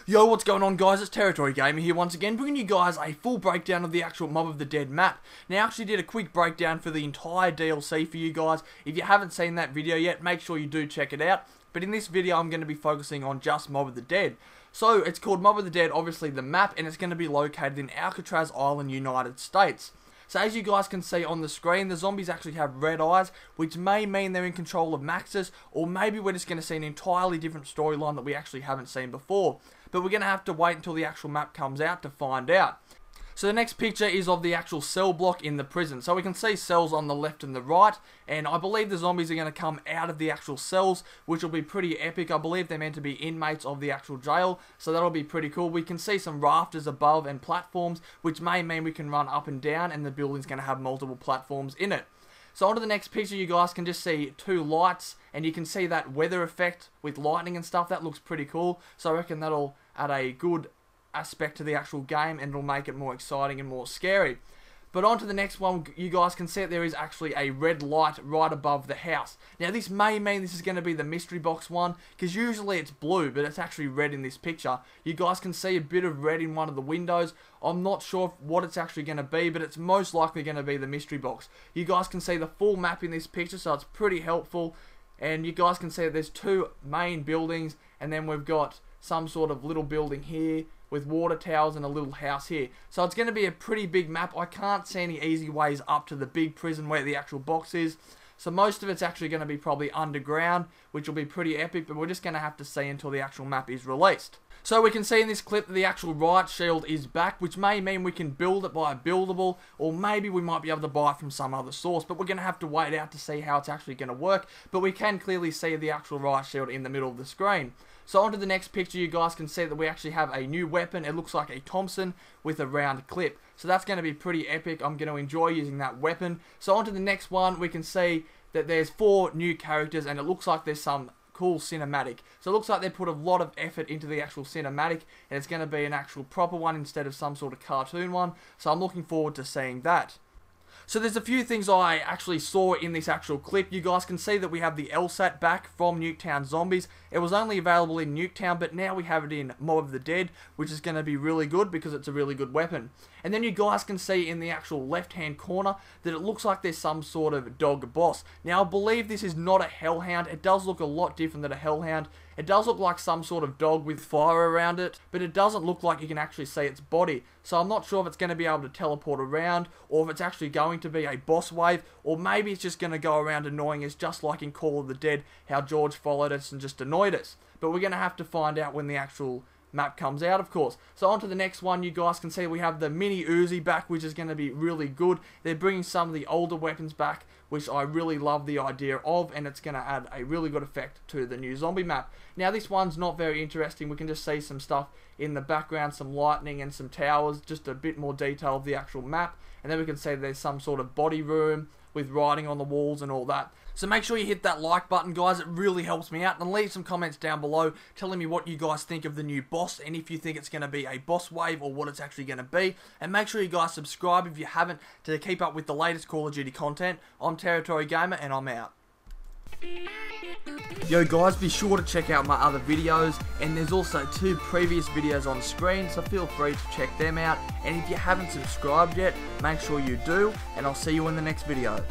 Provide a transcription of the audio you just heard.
Yo, what's going on, guys? It's TerritoryGamer here once again, bringing you guys a full breakdown of the actual Mob of the Dead map. Now, I actually did a quick breakdown for the entire DLC for you guys. If you haven't seen that video yet, make sure you do check it out. But in this video, I'm going to be focusing on just Mob of the Dead. So, it's called Mob of the Dead, obviously the map, and it's going to be located in Alcatraz Island, United States. So as you guys can see on the screen, the zombies actually have red eyes, which may mean they're in control of Maxis, or maybe we're just going to see an entirely different storyline that we actually haven't seen before. But we're going to have to wait until the actual map comes out to find out. So the next picture is of the actual cell block in the prison. So we can see cells on the left and the right, and I believe the zombies are going to come out of the actual cells, which will be pretty epic. I believe they're meant to be inmates of the actual jail, so that'll be pretty cool. We can see some rafters above and platforms, which may mean we can run up and down, and the building's going to have multiple platforms in it. So onto the next picture, you guys can just see two lights, and you can see that weather effect with lightning and stuff. That looks pretty cool, so I reckon that'll add a good aspect to the actual game, and it'll make it more exciting and more scary. But on to the next one, you guys can see that there is actually a red light right above the house. Now this may mean this is going to be the mystery box one, because usually it's blue, but it's actually red in this picture. You guys can see a bit of red in one of the windows. I'm not sure what it's actually going to be, but it's most likely going to be the mystery box. You guys can see the full map in this picture, so it's pretty helpful. And you guys can see that there's two main buildings, and then we've got some sort of little building here with water towers and a little house here. So it's going to be a pretty big map. I can't see any easy ways up to the big prison where the actual box is. So most of it's actually going to be probably underground, which will be pretty epic, but we're just going to have to see until the actual map is released. So we can see in this clip that the actual riot shield is back, which may mean we can build it by a buildable, or maybe we might be able to buy it from some other source, but we're going to have to wait out to see how it's actually going to work. But we can clearly see the actual riot shield in the middle of the screen. So onto the next picture, you guys can see that we actually have a new weapon. It looks like a Thompson with a round clip. So that's going to be pretty epic. I'm going to enjoy using that weapon. So onto the next one, we can see that there's 4 new characters, and it looks like there's some cool cinematic. So it looks like they put a lot of effort into the actual cinematic, and it's going to be an actual proper one instead of some sort of cartoon one. So I'm looking forward to seeing that. So there's a few things I actually saw in this actual clip. You guys can see that we have the LSAT back from Nuketown Zombies. It was only available in Nuketown, but now we have it in Mob of the Dead, which is going to be really good because it's a really good weapon. And then you guys can see in the actual left-hand corner that it looks like there's some sort of dog boss. Now, I believe this is not a hellhound. It does look a lot different than a hellhound. It does look like some sort of dog with fire around it, but it doesn't look like you can actually see its body. So I'm not sure if it's going to be able to teleport around, or if it's actually going to be a boss wave, or maybe it's just going to go around annoying us, just like in Call of the Dead, how George followed us and just annoyed us. But we're going to have to find out when the actual map comes out, of course. So on to the next one, you guys can see we have the mini Uzi back, which is going to be really good. They're bringing some of the older weapons back, which I really love the idea of, and it's going to add a really good effect to the new zombie map. Now this one's not very interesting. We can just see some stuff in the background, some lightning and some towers, just a bit more detail of the actual map, and then we can see there's some sort of body room with writing on the walls and all that. So make sure you hit that like button, guys. It really helps me out. And leave some comments down below telling me what you guys think of the new boss, and if you think it's going to be a boss wave or what it's actually going to be. And make sure you guys subscribe if you haven't to keep up with the latest Call of Duty content. I'm TerritoryGamer, and I'm out. Yo guys, be sure to check out my other videos, and there's also 2 previous videos on screen, so feel free to check them out. And if you haven't subscribed yet, make sure you do, and I'll see you in the next video.